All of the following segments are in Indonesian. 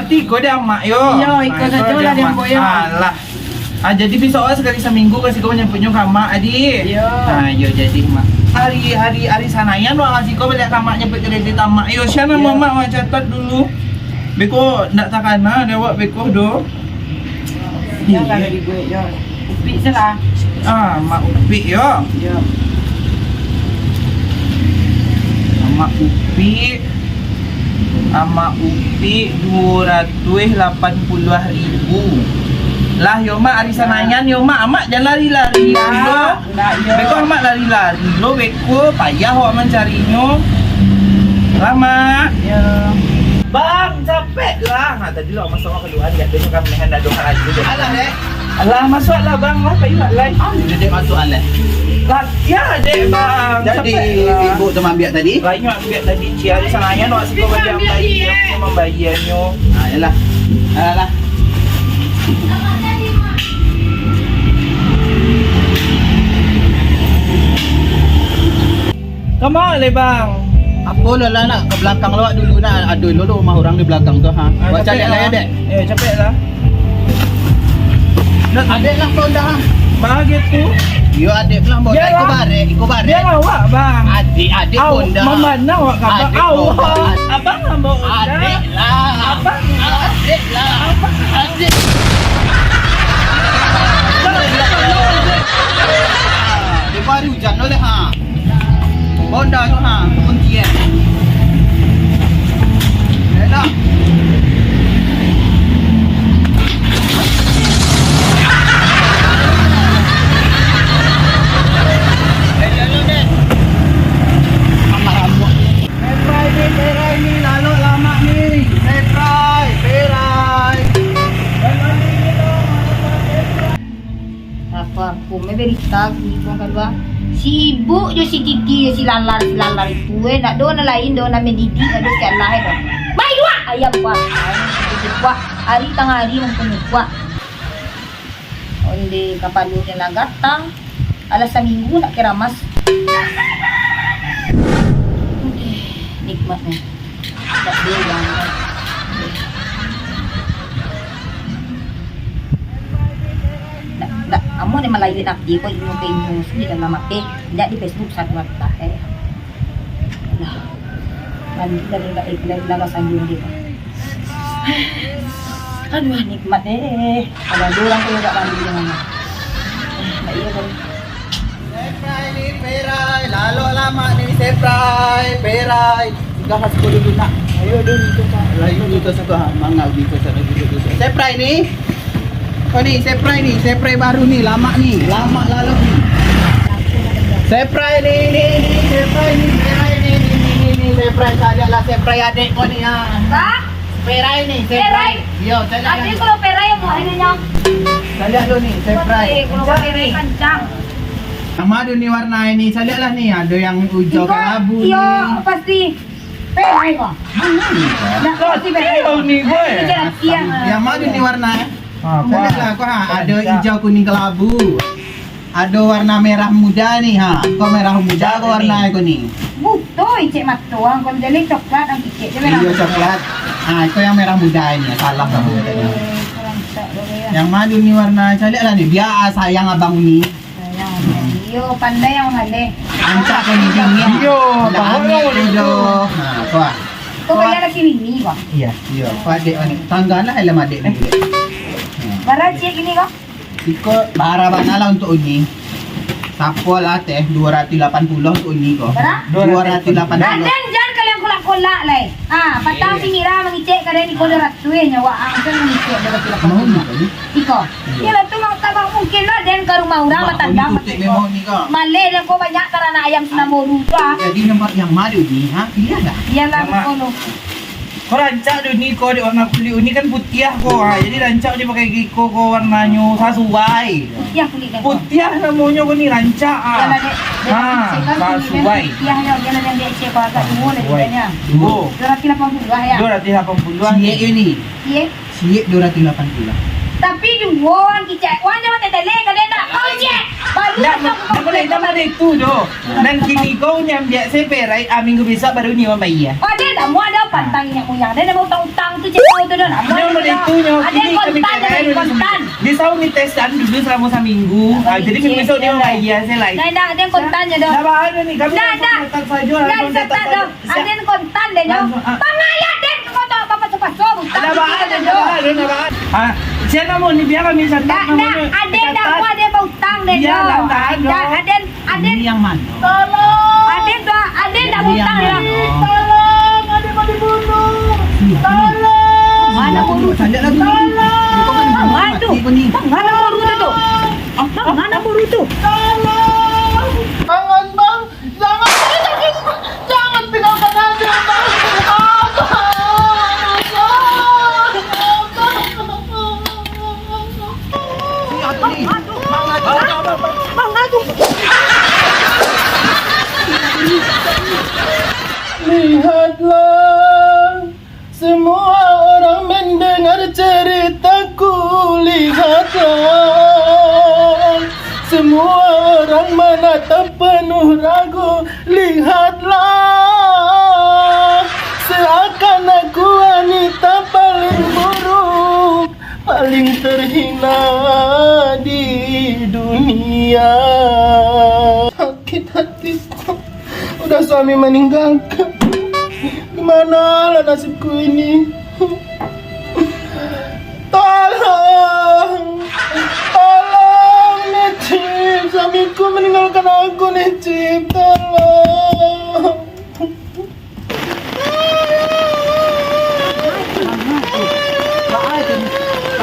berarti ikut dia mak yo. Yo, ikut saja lah dia boyo. Alah. Jadi besok sekali seminggu kasih kau nyampunya kamak adik. Yo. Yo jadi mak. Hari sanayan lo kasih kau balik kamak nyampe kredit mak. Yo siapa Yo. mama mau catat dulu. Beko nak takana dewa beko do. Ya kalau di gue yo. Upi salah. Mak Upi yo. Yo. Mak Upi. Ama Upi 280.000 lah yo mak hari sanayan yo mak amak jangan lari-lari lo beko amak lari-lari lo beko payah ho mencarinya lama Yo. bang capek lah tadi lo masuk kedua lihat besok kan mehen dah 2 hari deh alah masuk lah bang lah payah lah Jadi masuk aleh. ya dek bang Jadi capek lah. ibu tu ambil tadi. Lain mak ambil tadi hari sanayan lo asik kau bagi bayi membayarnya Yalah. Alah. kamu le bang. Apa lah nak ke belakang lawak dulu nak. Ada dulu rumah orang di belakang tu ha. Buat cari lah ya dek. Capek lah. Nak adik lah kau dah. Bahagia tu. Yo adik pula bawa Biarlah. ikut bare. Dia awak bang. Adik pun dah. Mama nak awak kabar. Adik pun dah. Abang nak mau Adik lah. Abang. Adik lah. Adik. Di baru hujan oleh ha. Bonda tu ha. Kuncian. Dah. Perai ni lalu lama ni. Perai. Apa aku may berita gitu kan ba? Sibuk je si Titi si lalar itu nak do na lain do na mendidi ada si Allah do. Mai dua ayam pa. Kuat hari tengah hari mungkin kuat. Onde kapalu nila gatang. Alas sa minggu nak keramas. Nikmat na. Tak dia yang amo ni malayo na di ko inyo kay inyo hindi ka mamapi hindi di Facebook sa tuwa tahe lah mandi dari la iklay lagasan yung di ko aduh nikmat ada durang ko yung mandi yung ano naiyo ko Perai ni perai. Lalu lama ni perai. Sudah has ko dulu nak. Ayo dulu tu pa. Lain dito sa to ha. Mangaw dito sa dito. Perai ni. Oh ni, Seprai baru ni, lama lalu ni. Seprai ni, Seprai saja lah, Seprai adik kau ni ha. ba Perai ni, Perai? Yo, saya ate ko peray mo ano niya Saya lihat dulu ni, Seprai. kulo peray kancang Nama ada ni warna ini, saya lihat lah ni, ada yang hijau kelabu ni. yo pasti peray ko nak ko si peray Kau ni boy. Yang mana ni warna? Saya lihat lah kau ha, ada hijau kuning kelabu. Ada warna merah muda ni ha. Kau merah muda kau warna kau ni. Butoy, cek matuang kalau jadi coklat ang kicik dia Hijau coklat. Ah, itu yang merah muda ini. Salah kamu tadi. Yang madu ni warna saya lihat lah ni. Biar sayang abang ni. Yo, pandai ang hali. Ancak kau ni dingin. Yo, Lahan ni tu. Ha, kau ah. Kau kaya lagi Mimi ko. Iya. Yo, kau adik ni. Tangga lah alam adik ni. Bara cek gini ko. Ikut baraban lah untuk uni. Sapol lah teh 280 untuk uni kau. Berapa? 280. Dan jan kalian kulak-kulak lai. Ah, patang singira mangicek kada ni ko ratuin nyawa ang kan mangicek dapat sila Mau ni pa. tadi? Iko. Kira tu mang tabang mungkin lah dan ka rumah urang matandang Tutik memang ni kau. Male lang ko banyak karena ayam sinamuru pa. Jadi nombor yang madu ni ha, pilih dah. Yan lang Nama. ko no. Kau rancak tu ni kau di warna kulit ni kan putih kau. Jadi rancak dia pakai giko kau warnanya sesuai. Yang kulit dan ko. Putih namanya kau ni rancak Yan ah. ada Sesuai. Yang yan yang dia cek ko agak dua lagi Sesuai. banyak. Dua. Dorang pila pang buah ya. 280. Siek ni. Iya. Siek 280. Tapi duwon kicek. Wan jangan tetele kada nak kau je. Baru Nama itu do. Dan kini kau nyam dia seperai, minggu besok baru ni bayar. Oh dia dah mau ada pantang yang punya. Dia dah mau utang tu je kau tu dah. Nama itu nyo. Ada kontan. Dia tahu ni testan dulu selama seminggu. Jadi minggu besok dia bayar saya lagi. Dah ada kontan je dah. Dah ada ni kami. Dah. Saja. Dah dah. Ada kontan deh nyo. Pangayat deh kau tahu apa tu pasal. Siapa mau ni biar kami santai. Ada dah mau ada utang deh. Dia dah ada. Ini yang mana? Ada dah utang ya. Tolong, ada mau dibunuh. Tolong. Mana buru? Sanjak lagi. Mana tu? Mana buru tu? Mana buru tu? Tolong. Jangan bang, jangan tinggalkan aja bang. Lihatlah, semua orang mendengar ceritaku. Lihatlah, semua orang menatap penuh ragu. Lihatlah, seakan aku wanita paling buruk, paling terhina di dunia. Sakit hatiku, udah suami meninggalkan. Gimana lah nasibku ini? Tolong, Necip, suamiku meninggalkan aku, Necip, tolong.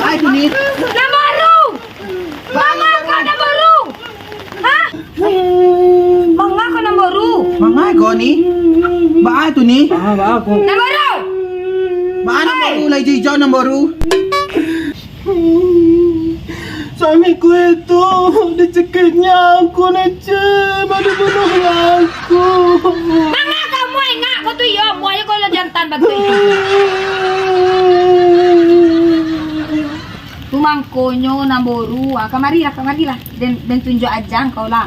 Baik ini. Namaru! Mama kau namaru! Hah? Mama kau namaru! Mangai kau ni? Baik tu ni. Aku. Namaru! Mana baru lagi hijau yang baru? Suamiku itu dicekiknya aku, Necip, ada bunuh aku. Mama kamu ingat kau tu ya, muaya kau lah jantan batu itu. Tumangkonyo namboru, kamarilah. Dan tunjuk ajang kau lah.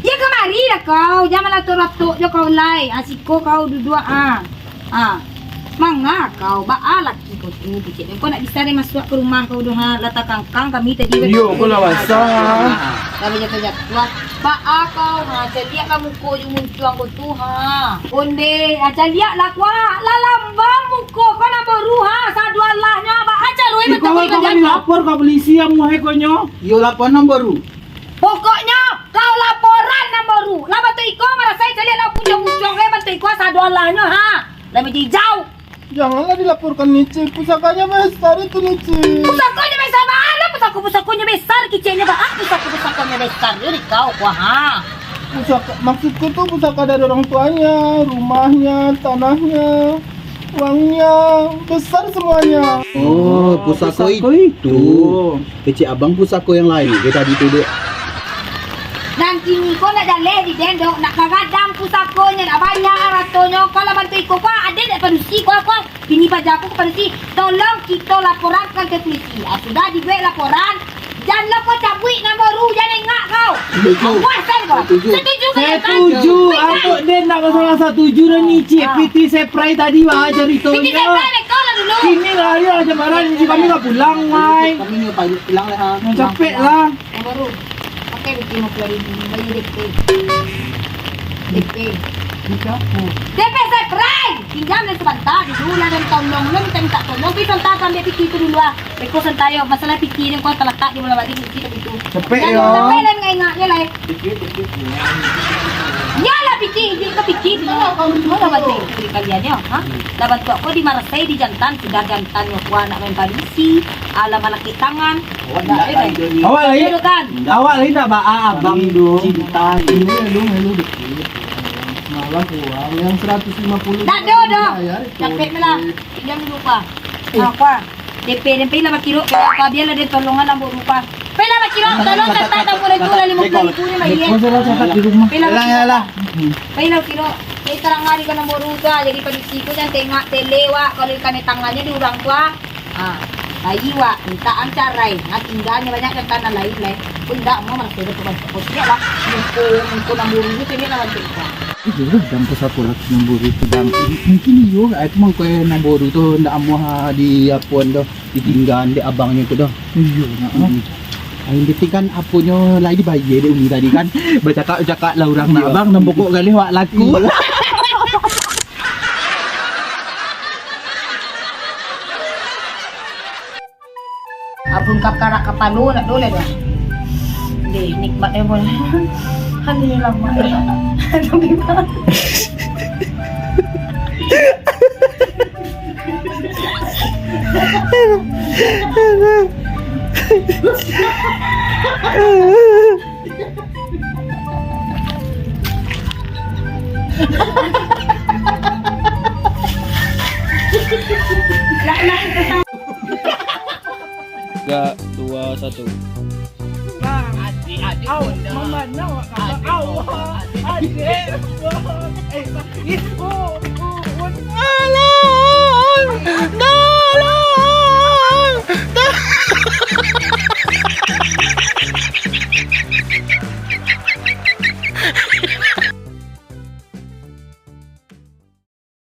Ya kamarilah kau, jangan lato-lato je kau lai. Asiko kau duduk Manga kau, laki kau tu kecil. Kau nak bisa masuk ke rumah kau dah letak kangkang kami tadi. Yo, kau lah basah. Kami jatuh. Kau jadi kamu kau yang muncul kau tu Onde, jadi lah kau. Lalambang muko kau nak baru Sadua lahnya aja roi betul Kau kan lapor ke polisi yang mau konyo. Yo lapor nombor. Pokoknya kau laporan nombor. Lah betul iko merasa jadi lah punya muncul betul iko sadua lahnya Lebih jauh. Janganlah dilaporkan, Necip. Pusakanya besar itu, Necip. Pusakanya besar mana? Pusakanya besar, kicenya pusakanya besar. Jadi kau Pusaka, maksudku tuh pusaka dari orang tuanya, rumahnya, tanahnya, uangnya, besar semuanya. Oh, pusaka itu. Kecil abang pusaka yang lain. Kita dituduh. Dan kini kau nak dalih di dendok, nak kagadang pusakonya, nak banyak ratonya. Kalau bantu ikut kau, ada nak padusi kau. Bini pajaku ke padusi, tolong kita laporankan ke polisi. Sudah dibuat laporan. Janganlah kau cabut nama baru, jangan ingat kau. Puasan kau. Setuju ke? Setuju. Aku dia nak masalah setuju dah ni cik. PT Seprai tadi wah cerita. PT Seprai kau lah dulu. Kini lah ya jemaran ni kami nak pulang mai. Kami ni pulang lah. Capek lah. Yang baru. Pakai bikin $50,000 bagi DP. DP. DP Seprai. Pinjam dan sebentar. Dulu lah dan tolong. Lu minta tolong. Tapi sebentar sampai PT itu dulu lah. Rekod sentayo. Masalah PT ni kau terletak di bola balik PT itu. Capek ya. Capek lah ingat-ingatnya lah. Ya lah PT. Dia ke PT. Kau dah bantu. Jadi kaliannya. Dah bantu aku di Marasai di jantan. Sudah jantan yang kuah nak main polisi. Alam anak tangan. Awak lagi. Awak lagi tak abang dong. Cinta ini lu dikit. Malah uang yang 150. Tak ada. Capek lah. Pinjam dulu pa. Apa? DP lah makiro. Kaya biarlah dia tolongan ang berupa. Pila makiro. Tolong kata tak boleh tu lah $50,000 ni mai. Masalah catat di rumah. Pila kilo. Dia terang hari ka ng berupa. Jadi pada siku jangan tengok telewa. Kalau ikan tangannya di orang tua. Bayi wa minta ang caray. Nga tinggalnya banyak yang tanah lain-lain. Kung da mo marasay na tuman sa kosya lah. Mungko nang buru ko niya naman kita. Iya, dampo sa pulak ng buru itu dam. Mungkin iyo, ay mang ko ng buru to na amo ha di apuan do, ditinggan di abangnya ko do. Iyo na. Ay hindi kan apo nyo lagi bayi di umi tadi kan. Bercakap-cakap lah orang na abang nang pokok kali wak laku. Abun kap karak kapalo nak dole dah. Deh, nikmat ya boleh. Hani lang mak. Tapi pa. Tiga, dua, satu. Alah,